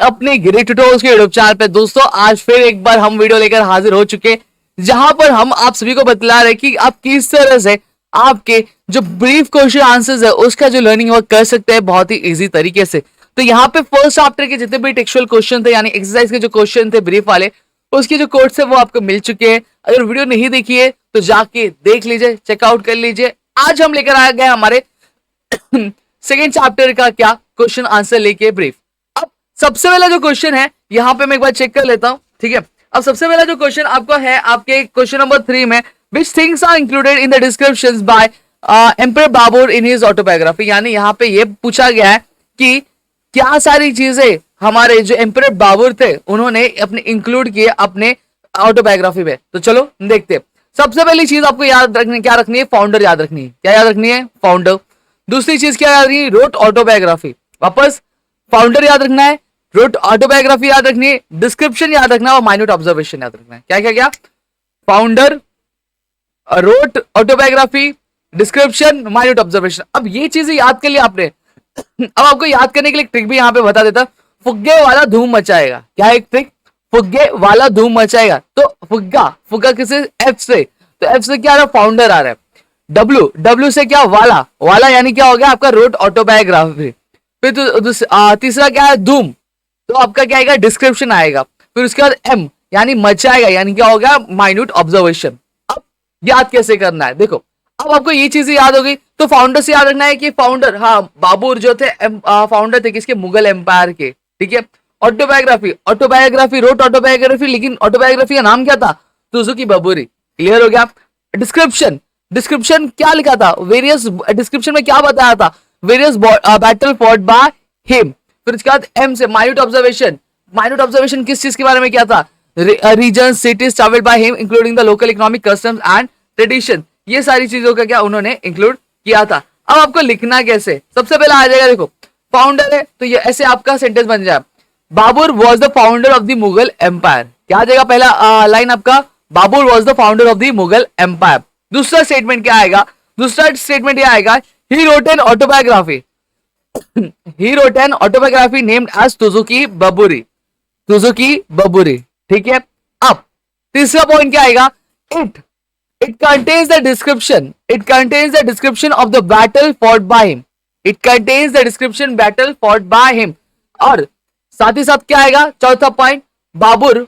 अपने गिरी ट्यूटोरियल्स के YouTube channel पे। दोस्तों आज फिर एक बार हम वीडियो लेकर हाजिर हो चुके हैं, जहां पर हम आप सभी को बतला रहे हैं कि आप किस तरह से आपके जो ब्रीफ क्वेश्चन आंसर्स है उसका जो लर्निंग वो कर सकते हैं बहुत ही इजी तरीके से। तो यहाँ पे फर्स्ट चैप्टर के जितने भी टेक्सचुअल क्वेश्चन थे यानी एक्सरसाइज के जो क्वेश्चन थे ब्रीफ वाले, उसके जो कोड्स है वो आपको मिल चुके हैं। अगर वीडियो नहीं देखी है तो जाके देख लीजिए, चेकआउट कर लीजिए। आज हम लेकर आ गए हमारे सेकेंड चैप्टर का क्या क्वेश्चन आंसर लेके ब्रीफ। अब सबसे पहला जो क्वेश्चन है यहाँ पे मैं एक बार चेक कर लेता हूं, ठीक है। अब सबसे पहला जो क्वेश्चन आपका है आपके क्वेश्चन नंबर 3 में, which things are included in the descriptions by emperor Babur in his autobiography. यानी यहाँ पे ये पूछा गया है कि क्या सारी चीजें हमारे जो एम्परर बाबर थे उन्होंने अपने इंक्लूड किए अपने ऑटोबायोग्राफी में। तो चलो देखते हैं। सबसे पहली चीज आपको याद रखनी, क्या रखनी है? फाउंडर याद रखनी है। क्या याद रखनी है? फाउंडर। दूसरी चीज क्या याद रखनी है? Road autobiography. वापस फाउंडर याद रखना है, रोट ऑटोबायोग्राफी याद रखनी है, डिस्क्रिप्शन याद रखना है और माइन्यूट ऑब्जर्वेशन याद रखना है। क्या क्या क्या? Founder, wrote autobiography, description, minute observation. अब ये चीजें याद कर लिया आपने। अब आपको याद करने के लिए ट्रिक भी यहाँ पे बता देता, फुग्गे वाला धूम मचाएगा। क्या एक ट्रिक? फुग्गे वाला धूम मचाएगा। तो फुग्गा, फुग्गा किसे? एफ से। तो एफ से क्या आ रहा है? फाउंडर आ रहा है। डब्ल्यू, डब्ल्यू से क्या? वाला, वाला यानी क्या हो गया आपका? Wrote autobiography. फिर तो तीसरा क्या है? धूम, तो आपका क्या आएगा? डिस्क्रिप्शन आएगा। फिर उसके बाद एम यानी मचाएगा, यानी क्या हो गया? Minute observation. अब याद कैसे करना है देखो। अब आपको ये चीजें याद हो गई तो फाउंडर से याद रखना है कि फाउंडर, हाँ बाबर जो थे फाउंडर थे किसके? मुगल एम्पायर के, ठीक है। ऑटोबायोग्राफी, ऑटोबायोग्राफी, रोट ऑटोबायोग्राफी, लेकिन ऑटोबायोग्राफी का नाम क्या था? सुजुकी बाबूरी। क्लियर हो गया। डिस्क्रिप्शन, डिस्क्रिप्शन क्या लिखा था? वेरियस, डिस्क्रिप्शन में क्या बताया था? Various battle fought by him. फिर उसके बाद एम से माइन्यूट ऑब्जर्वेशन। माइन्यूट ऑब्जर्वेशन किस चीज के बारे में किया था? Region, cities travelled by him including the local economic customs and tradition. ये सारी चीजों का क्या उन्होंने इंक्लूड किया था। अब आपको लिखना कैसे? सबसे पहले आ जाएगा देखो, फाउंडर है तो ये ऐसे आपका सेंटेंस बन जाए, Babur was the founder of the Mughal empire. क्या आ जाएगा पहला लाइन आपका? Babur was the founder of the Mughal empire. दूसरा स्टेटमेंट क्या आएगा? दूसरा स्टेटमेंट ये आएगा, he wrote an autobiography. He wrote an autobiography named as Tuzuk Baburi. Tuzuk Baburi, ठीक है। अब तीसरा पॉइंट क्या आएगा? It contains the description. It contains the description of the battle fought by him. It contains the description battle fought by him. और साथ ही साथ क्या आएगा? चौथा point, Babur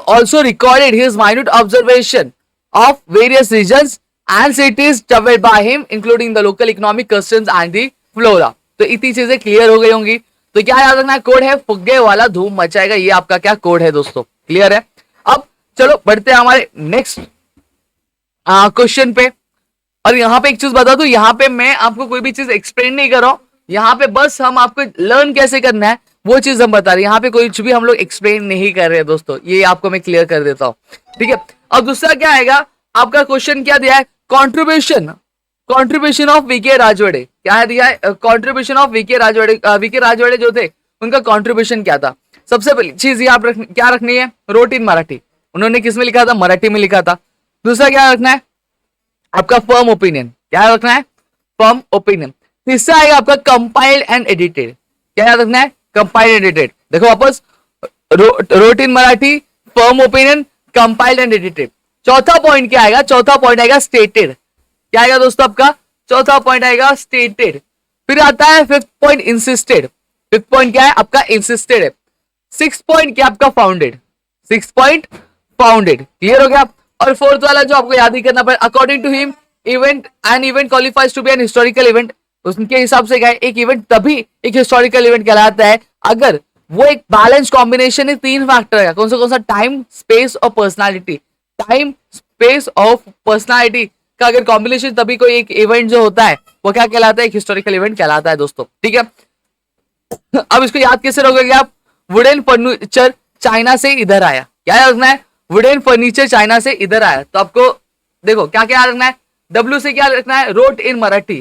also recorded his minute observation of various regions and cities traveled by him, including the local economic customs and the flora. तो इतनी चीजें clear हो गई होंगी। तो क्या याद रखना है? कोड है फुग्गे वाला धूम मचाएगा। ये आपका क्या कोड है दोस्तों? क्लियर है। अब चलो बढ़ते हैं हमारे नेक्स्ट क्वेश्चन पे। और यहाँ पे एक चीज बता दूं, यहाँ पे मैं आपको कोई भी चीज एक्सप्लेन नहीं कर रहा हूं, यहाँ पे बस हम आपको लर्न कैसे करना है वो चीज हम बता रहे हैं। यहाँ पे कोई भी हम लोग एक्सप्लेन नहीं कर रहे हैं दोस्तों, ये आपको मैं क्लियर कर देता हूँ, ठीक है। अब दूसरा क्या आएगा आपका क्वेश्चन? क्या दिया है? Contribution, contribution of V K Rajwade. क्या है दिया है? Contribution of V K Rajwade. V K Rajwade जो थे उनका कॉन्ट्रीब्यूशन क्या था? सबसे पहली चीज ये आप क्या रखनी है? Road in Marathi. उन्होंने किस में लिखा था? मराठी में लिखा था। दूसरा क्या रखना है आपका? Firm opinion. क्या रखना है? Firm opinion. तीसरा आएगा आपका कंपाइल्ड एंड एडिटेड। क्या याद रखना है? Compiled and edited. देखो वापस, road in Marathi, firm opinion, compiled and edited. चौथा पॉइंट क्या आएगा? चौथा पॉइंट आएगा स्टेटेड। क्या आएगा दोस्तों आपका? चौथा पॉइंट आएगा स्टेटेड। फिर आता है fifth point insisted. Fifth point क्या है आपका? इंसिस्टेड है। सिक्स पॉइंट क्या आपका? Founded. Six point founded. Clear हो गया। और फोर्थ वाला जो आपको याद ही करना पड़ेगा, according to him event an event qualifies to be an historical event. उसके हिसाब से क्या है? एक इवेंट तभी एक हिस्टोरिकल इवेंट कहलाता है अगर वो एक बैलेंस कॉम्बिनेशन है तीन फैक्टर का। कौन सा? टाइम, स्पेस और पर्सनालिटी। टाइम, स्पेस और पर्सनालिटी का अगर कॉम्बिनेशन, तभी कोई एक इवेंट जो होता है वो क्या कहलाता है? एक हिस्टोरिकल इवेंट कहलाता है दोस्तों, ठीक है। अब इसको याद कैसे रखोगे आप? वुडन फर्नीचर चाइना से इधर आया। क्या याद रखना है? वुडन फर्नीचर चाइना से इधर आया। तो आपको देखो क्या क्या याद रखना है? डब्ल्यू से क्या रखना है? Road in Marathi.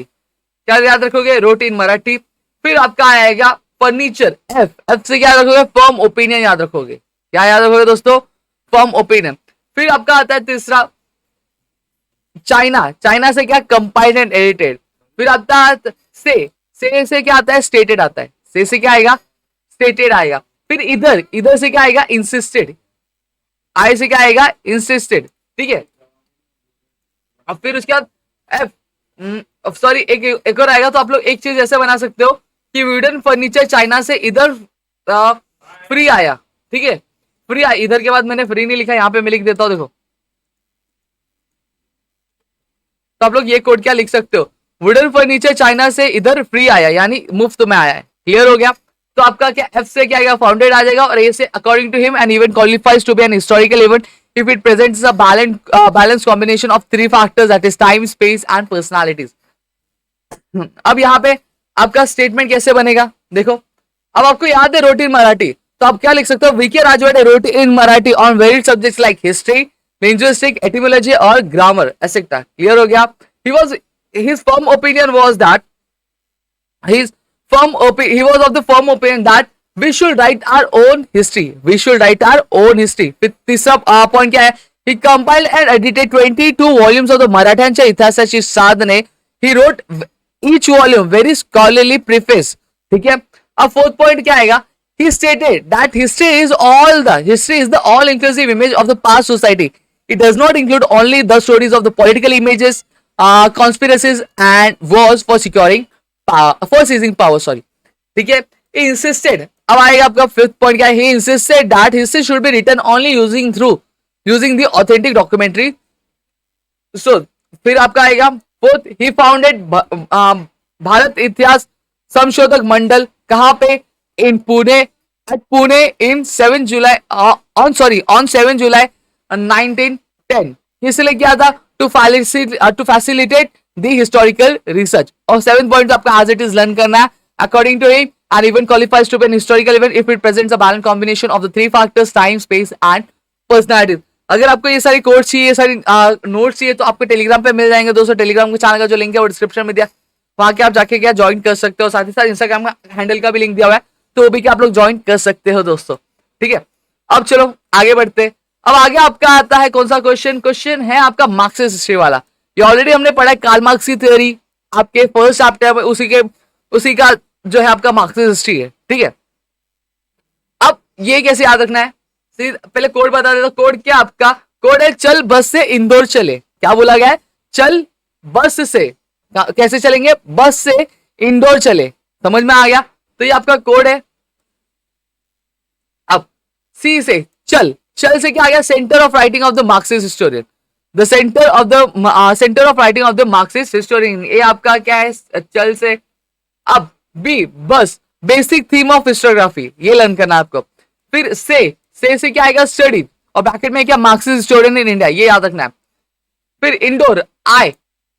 क्या याद रखोगे? Road in Marathi. फिर आपका आएगा फर्नीचर, एफ। एफ से क्या रखोगे? फर्म ओपिनियन याद रखोगे। क्या याद रखोगे दोस्तों? Firm opinion. फिर आपका आता है तीसरा चाइना। चाइना से क्या? Compiled and edited. फिर आता है से क्या आता है? स्टेटेड आता है। से क्या आएगा? स्टेटेड आएगा। फिर इधर इधर से क्या आएगा, इंसिस्टेड, आई से क्या आएगा, इंसिस्टेड, ठीक है। अब फिर उसके बाद एफ, सॉरी एक और आएगा। तो आप लोग एक चीज ऐसे बना सकते हो कि वुडन फर्नीचर चाइना से इधर फ्री आया, ठीक है, फ्री आया। इधर के बाद मैंने फ्री नहीं लिखा, यहाँ पे मैं लिख देता हूं, देखो। तो आप लोग ये कोड क्या लिख सकते हो, वुडन फर्नीचर चाइना से इधर फ्री आया, यानी मुफ्त में आया है। क्लियर हो गया। तो आपका क्या एफ से क्या आएगा, फाउंडेड आ जाएगा। और ए से according to him an event qualifies to be an historical event if it presents a balanced combination of three factors, that is time, space and personalities. अब यहाँ पे आपका स्टेटमेंट कैसे बनेगा, देखो। अब आपको याद है रोट इन मराठी, तो आप क्या लिख सकते हो, V K Rajwade wrote in Marathi on varied subjects like history, linguistic, etymology और ग्रामर, एसेट्रा। क्लियर हो गया। His firm opinion was that he was of the firm opinion that we should write our own history. We should write our own history. फिर तीसरा point क्या है, he compiled and edited 22 volumes of the मराठ्यांच्या इतिहासाची साधने. He wrote each volume very scholarly preface. ठीक है। अब फोर्थ पॉइंट क्या आएगा, he stated that history is the all inclusive image of the past society. It does not include only the stories of the political images, conspiracies and wars for seizing power. Sorry, ठीक है। He insisted, अब आएगा आपका fifth point क्या है, he insisted that history should be written only using the authentic documentary. So फिर आपका आएगा फोर्थ, he founded भारत इतिहास संशोधक मंडल, कहां पे, इन Pune, at Pune in 7 July on 7 July 1910. इसलिए क्या था, to facilitate the historical research. और 7th point आपका as it is learn करना है, according to him an event qualifies to be an historical event if it presents a balanced combination of the three factors time, space and personality. अगर आपको ये सारी course चाहिए, ये सारी नोट्स चाहिए, तो आपको टेलीग्राम पे मिल जाएंगे दोस्तों। टेलीग्राम के चैनल का जो लिंक है वो डिस्क्रिप्शन में दिया, वहां के आप जाके क्या ज्वाइन कर सकते हो। साथ ही साथ इंस्टाग्राम का हैंडल का भी लिंक दिया हुआ है, तो वो भी क्या आप लोग ज्वाइन कर सकते हो दोस्तों, ठीक है। अब चलो आगे बढ़ते। अब आगे आपका आता है कौन सा क्वेश्चन है आपका मार्क्सिस्ट हिस्ट्री वाला। ये ऑलरेडी हमने पढ़ा है, कार्ल मार्क्स की थ्योरी आपके फर्स्ट चैप्टर में, उसी का जो है आपका मार्क्सिस्ट हिस्ट्री है, ठीक है। अब ये कैसे याद रखना है, पहले कोड बता देता। कोड क्या आपका, कोड है चल बस से इंदौर चले। क्या बोला गया है, चल बस से, कैसे चलेंगे, बस से इंदौर चले, समझ में आ गया। तो ये आपका कोड है। अब सी से चल से क्या आ गया, centre of writing of the Marxist historian, the centre of writing of the Marxist historian, ये आपका क्या है चल से। अब बी बस, बेसिक थीम ऑफ हिस्टोग्राफी, ये लर्न करना आपको। फिर से क्या आएगा, स्टडी, और ब्रैकेट में क्या, मार्क्सिस्ट हिस्टोरियन इन इंडिया, ये याद रखना है। फिर इंडोर, आई,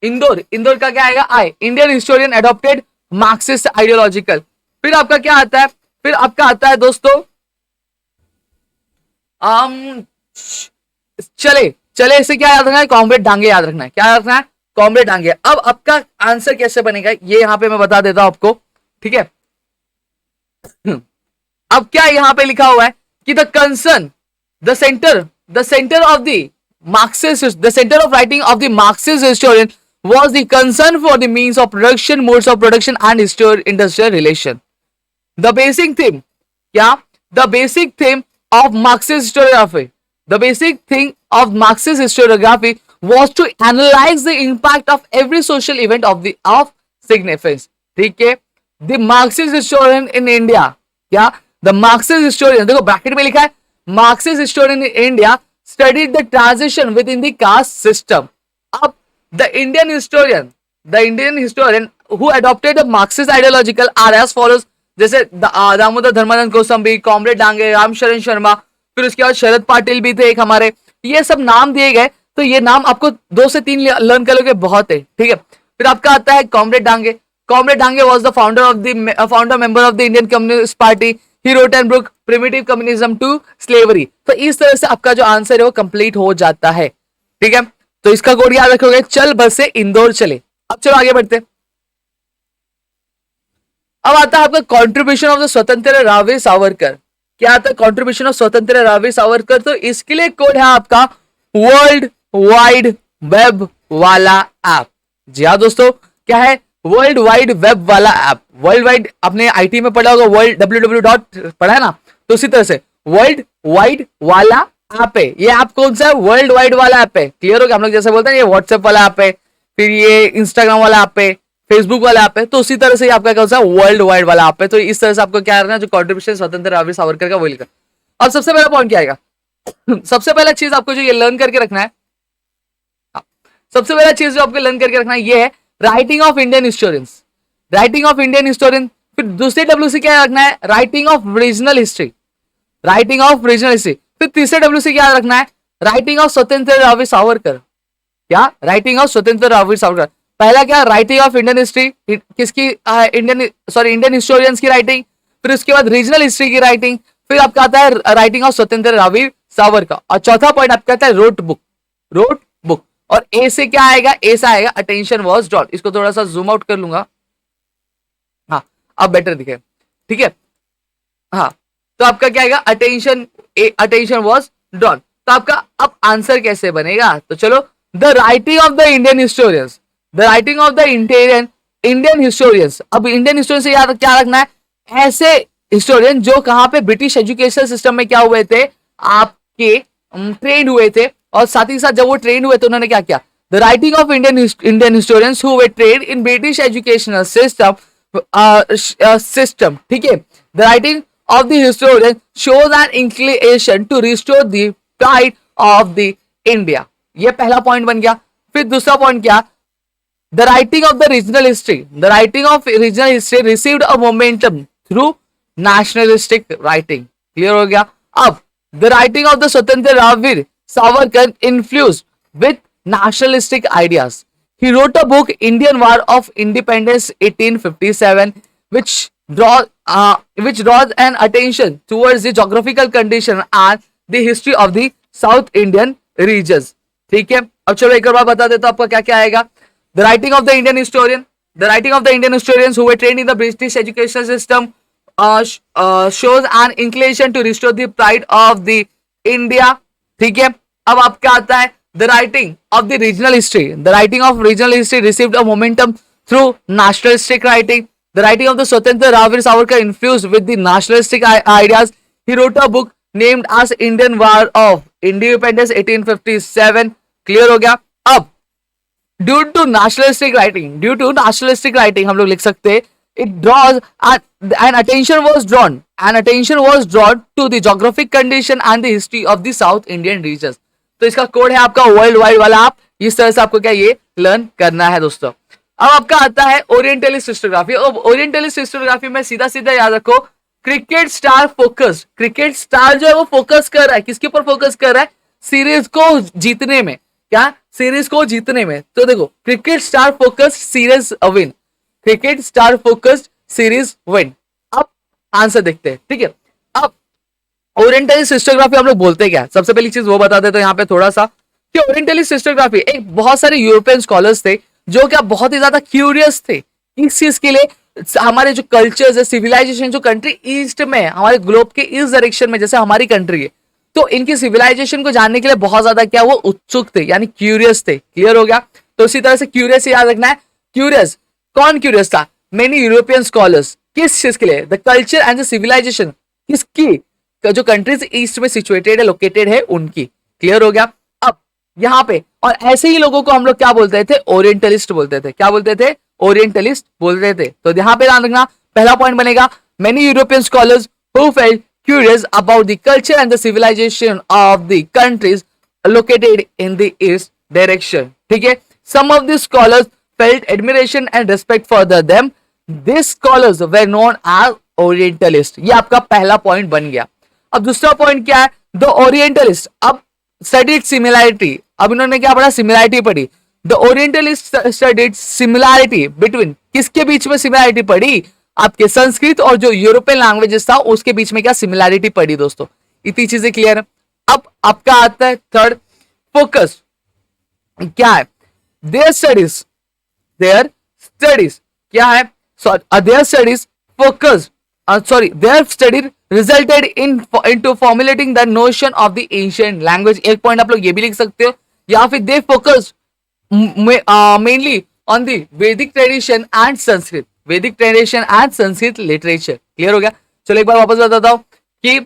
इंदौर का क्या आएगा, I, Indian historian adopted Marxist ideological. फिर आपका क्या आता है, फिर आपका आता है दोस्तों चले से क्या याद रखना है, कॉमरेड डांगे याद रखना है। क्या याद रखना है, कॉमरेड डांगे। अब आपका आंसर कैसे बनेगा, ये यहां पे मैं बता देता हूं आपको, ठीक है। अब क्या यहां पे लिखा हुआ है कि the centre of writing of the Marxist historian was the concern for the means of production, modes of production and industrial relation. The basic theme, क्या, the basic theme of Marxist historiography, the basic thing of Marxist historiography was to analyze the impact of every social event of significance. ठीक है, the Marxist historian in India, क्या, the Marxist historian, देखो bracket में लिखा है, Marxist historian in India studied the transition within the caste system. अब the Indian historian who adopted the Marxist ideological are as follows, जैसे Damodar Dharmanand Kosambi, comrade Dange, Ramsharan Sharma, फिर उसके बाद शरद पाटिल भी थे एक हमारे, ये सब नाम दिए गए। तो ये नाम आपको 2 से 3 लर्न करोगे, बहुत है, ठीक है। फिर आपका आता है comrade Dange was the founder member of the Indian Communist Party. He wrote and broke primitive communism to slavery. तो इस तरह से आपका जो आंसर है वो कंप्लीट हो जाता है, ठीक है। तो इसका कोड याद रखोगे, चल बस से इंदौर चले। अब चलो आगे बढ़ते। अब आता है आपका कॉन्ट्रीब्यूशन ऑफ द स्वतंत्र राववीर सावरकर। क्या आता है कॉन्ट्रीब्यूशन ऑफ स्वतंत्र राववीर सावरकर, तो इसके लिए कोड है आपका वर्ल्ड वाइड वेब वाला ऐप। जी हाँ दोस्तों, क्या है, वर्ल्ड वाइड वेब वाला ऐप। वर्ल्ड वाइड आपने आईटी में पढ़ा होगा, वर्ल्ड www डॉट पढ़ा है ना, तो उसी तरह से वर्ल्ड वाइड वाला ऐप है। ये ऐप कौन सा है? वर्ल्ड वाइड वाला ऐप है। क्लियर हो गया? हम लोग जैसे बोलते हैं ये व्हाट्सएप वाला ऐप है, फिर ये इंस्टाग्राम वाला ऐप है, फेसबुक वाला ऐप है, तो उसी तरह से आपका कौन सा वर्ल्ड वाइड वाला ऐप है। तो इस तरह से आपको क्या करना है, जो कॉन्ट्रीब्यूशन स्वतंत्र वीर सावरकर का वो लिखा। अब सबसे पहला पॉइंट क्या आएगा? सबसे पहला चीज आपको जो ये लर्न करके रखना है, सबसे पहला चीज जो आपको लर्न करके रखना है ये है writing of Indian historians. Writing of Indian historian. फिर दूसरे डब्ल्यू से क्या रखना है? Writing of regional history. Writing of regional history. फिर तीसरे डब्ल्यू से क्या रखना है? राइटिंग ऑफ स्वतंत्र वीर सावरकर। क्या? राइटिंग ऑफ स्वतंत्र वीर सावरकर। पहला क्या? राइटिंग ऑफ इंडियन हिस्ट्री, किसकी? इंडियन हिस्टोरियंस की राइटिंग। फिर उसके बाद रीजनल हिस्ट्री की राइटिंग। फिर आपका आता है राइटिंग ऑफ स्वतंत्र वीर सावरकर। और चौथा पॉइंट आपका आता है रोट बुक। Road book. और ए से क्या आएगा? ए से आएगा अटेंशन वॉज ड्रॉन। इसको थोड़ा सा जूम आउट कर लूंगा, हाँ अब बेटर दिखे, ठीक है। हाँ, तो आपका क्या आएगा? Attention was drawn. तो आपका अब आंसर कैसे बनेगा? तो चलो, the writing of the Indian historians. The writing of the Indian historians. अब इंडियन हिस्टोरियन से याद क्या रखना है? ऐसे हिस्टोरियन जो कहां पे ब्रिटिश एजुकेशन सिस्टम में क्या हुए थे, आपके ट्रेन हुए थे, और साथ ही साथ जब वो ट्रेन हुए तो उन्होंने क्या किया? The writing of Indian historians who way train in British educational system, ठीक है। The writing of the historian shows an inclination to restore the pride of the India। ये पहला पॉइंट बन गया। फिर दूसरा पॉइंट क्या? The writing of the regional history। The writing of regional history received a momentum through nationalistic writing। Clear हो गया? अब the writing of the स्वतंत्र Veer Savarkar infused with nationalistic ideas। He wrote a book, Indian War of Independence 1857, which draws an attention towards the geographical condition and the history of the South Indian regions। ठीक है, अब चलो एक और बार बता देता हूं आपका क्या क्या आएगा। The writing of the Indian historian, the writing of the Indian historians who were trained in the British educational system shows an inclination to restore the pride of the India। ठीक है, अब आपका आता है the writing of the regional history। The writing of regional history received a momentum through nationalistic writing। The writing of the Swatantra Ravir Savarkar infused with the nationalistic ideas। He wrote a book named as Indian War of Independence 1857। Clear हो गया? अब due to nationalistic writing हम लोग लिख सकते हैं it draws an attention was drawn to the geographic condition and the history of the South Indian regions। तो इसका कोड है आपका वर्ल्ड वाइड वाला। आप इस तरह से आपको क्या ये लर्न करना है दोस्तों। अब आपका आता है ओरिएंटलिस्ट हिस्टोग्राफी। अब ओरिएंटलिस्ट हिस्टोग्राफी में सीधा सीधा याद रखो, cricket star focus. Cricket star जो है वो फोकस कर रहा है, किसके ऊपर फोकस कर रहा है? सीरीज को जीतने में। क्या? सीरीज को जीतने में। तो देखो, cricket star focus series win, cricket star focus series win. अब आंसर देखते हैं, ठीक है। अब ओरिएंटलिस्ट हिस्टोग्राफी हम लोग बोलते क्या? सबसे पहली चीज वो बता देते हैं यहाँ पे थोड़ा सा कि ओरिएंटलिस्ट हिस्टोग्राफी एक बहुत सारे यूरोपियन स्कॉलर्स थे जो क्या बहुत ही ज्यादा क्यूरियस थे इस चीज के लिए, हमारे जो कल्चर्स है, सिविलाइजेशन, जो कंट्री ईस्ट में है, हमारे ग्लोब के इस डायरेक्शन में जैसे हमारी कंट्री है, तो इनकी सिविलाइजेशन को जानने के लिए बहुत ज्यादा क्या वो उत्सुक थे, यानी क्यूरियस थे। क्लियर हो गया? तो इसी तरह से क्यूरियस याद रखना है। क्यूरियस, कौन क्यूरियस था? Many European scholars. किस चीज के लिए? The culture and the civilisation किसकी? जो कंट्रीज ईस्ट में सिचुएटेड है, लोकेटेड है, उनकी। क्लियर हो गया? अब यहाँ पे, और ऐसे ही लोगों को हम लोग क्या बोलते थे? ओरिएंटलिस्ट बोलते थे। क्या बोलते थे? ओरिएंटलिस्ट बोलते थे। तो यहाँ पे ध्यान रखना, पहला पॉइंट बनेगा many European scholars who felt curious about the culture and the civilisation of the countries located in the east direction. ठीक है, some of the scholars felt admiration and respect for them, this scholars were known as orientalist. ये आपका पहला point बन गया। अब दूसरा point क्या है? द ओरिएंटलिस्ट अब स्टडीड सिमिलैरिटी। अब इन्होंने क्या पढ़ा? सिमिलैरिटी पढ़ी। The orientalist studied similarity between, किसके बीच में सिमिलैरिटी पढ़ी? आपके संस्कृत और जो यूरोपियन लैंग्वेजेस था उसके बीच में क्या सिमिलैरिटी पढ़ी दोस्तों। इतनी चीजें क्लियर है। अब आपका आता है थर्ड, फोकस। क्या है? देयर स्टडीज क्या है? Their studies focus their study resulted into formulating the notion of the ancient language। एक पॉइंट आप लोग ये भी लिख सकते हो, या फिर they focused mainly on the वैदिक ट्रेडिशन एंड संस्कृत, वैदिक tradition and Sanskrit literature. Clear हो गया? चलो एक बार वापस बताता हूं कि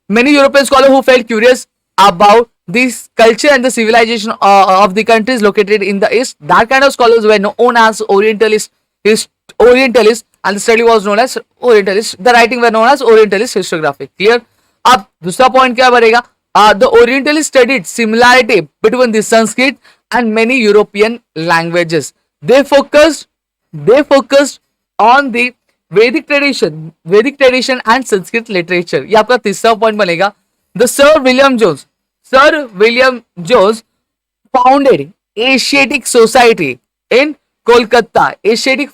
many European scholars who felt curious about this culture and the civilization of the countries located in the east, that kind of scholars were known as Orientalists, and the study was known as Orientalist. The writing were known as Orientalist historiography. Clear? अब दूसरा point क्या बनेगा? The Orientalists studied similarity between the Sanskrit and many European languages. They focused on the Vedic tradition and Sanskrit literature. ये आपका तीसरा point बनेगा। The Sir William Jones founded Asiatic Society in Kolkata, Asiatic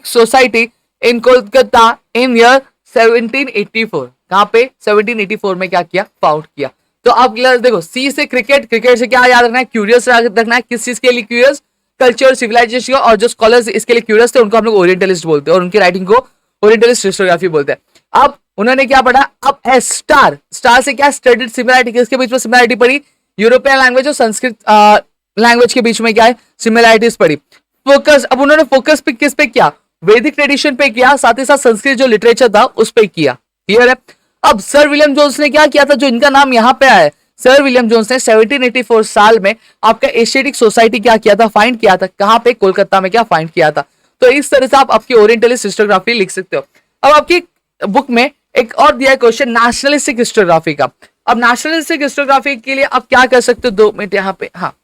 Society in Kolkata in year 1784। कहां पे? 1784 में क्या किया? Found किया। तो आप देखो, सी से क्रिकेट से क्या याद रखना है? क्यूरियस रखना है। किस चीज के लिए क्यूरियस? कल्चर, सिविलाइजेशन, और जो स्कॉलर्स इसके लिए क्यूरियस थे उनको हम लोग ओरिएंटलिस्ट बोलते हैं और उनकी राइटिंग को ओरिएंटलिस्ट हिस्टोग्राफी बोलते हैं। अब उन्होंने क्या पढ़ा? अब स्टार से क्या? Studied similarity. किसके बीच में सिमिलैरिटी पढ़ी? यूरोपियन लैंग्वेज और संस्कृत लैंग्वेज के बीच में क्या है? सिमिलैरिटीज पढ़ी। फोकस, अब उन्होंने फोकस पे किस पे किया? वैदिक ट्रेडिशन पे किया, साथ ही साथ संस्कृत जो लिटरेचर था उस पे किया। क्लियर है? अब सर विलियम जोन्स ने क्या किया था, जो इनका नाम यहाँ पे आया है, सर विलियम जोन्स ने 1784 साल में आपका एशियाटिक सोसाइटी क्या किया था? फाइंड किया था। कहां पे? कोलकाता में क्या फाइंड किया था। तो इस तरह से आप आपकी ओरिएंटलिस्ट हिस्टोग्राफी लिख सकते हो। अब आपकी बुक में एक और दिया है क्वेश्चन नेशनलिस्टिक हिस्टोग्राफी का। अब नेशनलिस्टिक हिस्टोग्राफी के लिए आप क्या कर सकते हो? 2 मिनट यहाँ पे। हाँ,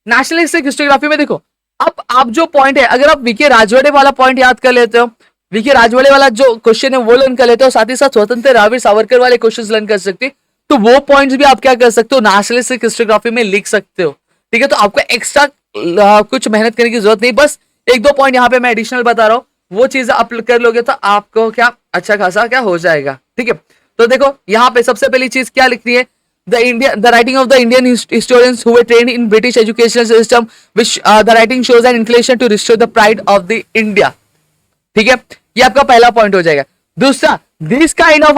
नेशनलिस्टिक हिस्टोग्राफी में देखो, अब आप जो पॉइंट है, अगर आप वीके राजवाड़े वाला पॉइंट याद कर लेते हो, वीके राजवाड़े वाला जो क्वेश्चन है वो लर्न कर लेते हो, साथ ही साथ स्वतंत्र रावीर सावरकर वाले क्वेश्चन लर्न कर सकते हो, तो वो पॉइंट्स भी आप क्या कर सकते हो? नेशनलिस्टिक हिस्टोग्राफी में लिख सकते हो। ठीक है? तो आपको एक्स्ट्रा कुछ मेहनत करने की जरूरत नहीं, बस 1-2 पॉइंट यहाँ पे मैं एडिशनल बता रहा हूँ, वो चीज आप कर लोगे तो आपको क्या अच्छा खासा क्या हो जाएगा। ठीक है? तो देखो यहाँ पे सबसे पहली चीज क्या लिख रही है? the writing of the Indian historians who were trained in British educational system, which the writing shows an inclination to restore the pride of the India. ठीक है? ये आपका पहला पॉइंट हो जाएगा। दूसरा, this kind of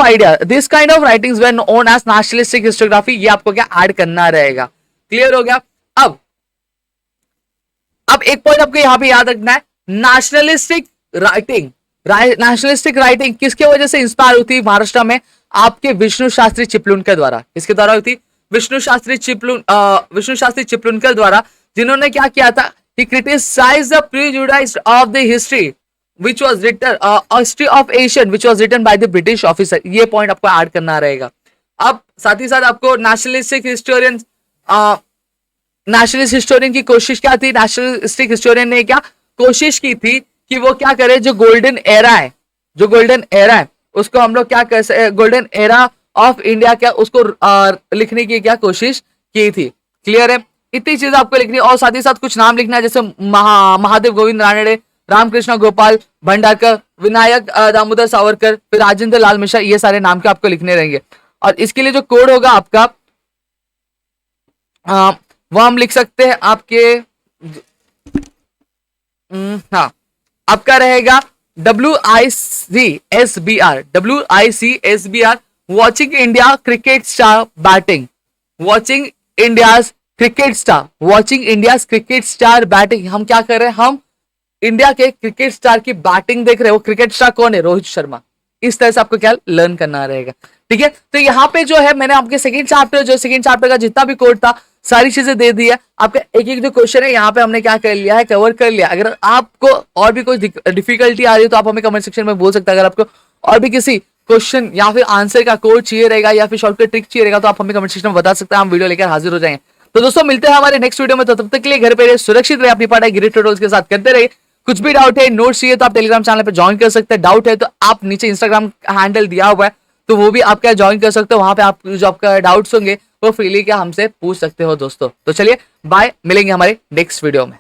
writings were known as nationalistic historiography, ये आपको क्या ऐड करना रहेगा। क्लियर हो गया? अब एक पॉइंट आपको यहाँ पे याद रखना है, नेशनलिस्टिक राइटिंग किसके वजह से इंस्पायर होती है महाराष्ट्र में? आपके विष्णु शास्त्री चिपलुनकर द्वारा। किसके द्वारा होती? विष्णु शास्त्री चिपलुनकर द्वारा, जिन्होंने क्या किया था? He criticized the prejudice of the history which was written history of Asian which was written by the British officer। ये पॉइंट आपको ऐड करना रहेगा। अब साथ ही साथ आपको नेशनलिस्ट हिस्टोरियन की कोशिश क्या थी? नेशनलिस्टिक हिस्टोरियन ने क्या कोशिश की थी कि वो क्या करे, जो गोल्डन एरा है उसको हम लोग क्या कर सकते, गोल्डन एरा ऑफ इंडिया क्या उसको लिखने की क्या कोशिश की थी। क्लियर है? इतनी चीज आपको लिखनी है और साथ ही साथ कुछ नाम लिखना है, जैसे महादेव गोविंद रानड़े, रामकृष्ण गोपाल भंडारकर, विनायक दामोदर सावरकर, फिर राजेंद्र लाल मिश्रा, ये सारे नाम के आपको लिखने रहेंगे। और इसके लिए जो कोड होगा आपका वो हम लिख सकते हैं आपके हाँ, आपका रहेगा WICSBR watching India cricket star batting, watching India's cricket star batting. हम क्या कर रहे हैं? हम इंडिया के क्रिकेट स्टार की बैटिंग देख रहे हैं। वो क्रिकेट स्टार कौन है? रोहित शर्मा। इस तरह से आपको क्या लर्न करना रहेगा। ठीक है? तो यहाँ पे जो है मैंने आपके सेकंड चैप्टर का जितना भी कोड था सारी चीजें दे दी है। आपका एक जो क्वेश्चन है यहाँ पे हमने क्या कर लिया है, कवर कर लिया। अगर आपको और भी कोई डिफिकल्टी आ रही है तो आप हमें कमेंट सेक्शन में बोल सकते हैं। अगर आपको और भी किसी क्वेश्चन या फिर आंसर का कोड चाहिए रहेगा या फिर शॉर्टकट ट्रिक चाहिए रहेगा तो आप हमें कमेंट सेक्शन में बता सकते हैं, हम वीडियो लेकर हाजिर हो जाएंगे। तो दोस्तों मिलते हैं हमारे नेक्स्ट वीडियो में, तो तब तक के लिए घर पे रहिए, सुरक्षित रहिए, अपनी पढ़ाई ग्रेट ट्यूटोरियल्स के साथ करते रहिए। कुछ भी डाउट है, नोट्स चाहिए तो आप टेलीग्राम चैनल पे ज्वाइन कर सकते हैं। डाउट है तो आप नीचे इंस्टाग्राम हैंडल दिया हुआ है तो वो भी आप क्या ज्वाइन कर सकते हो। वहां पे आप जो आपका डाउट्स होंगे वो फ्रीली क्या हमसे पूछ सकते हो दोस्तों। तो चलिए बाय, मिलेंगे हमारे नेक्स्ट वीडियो में।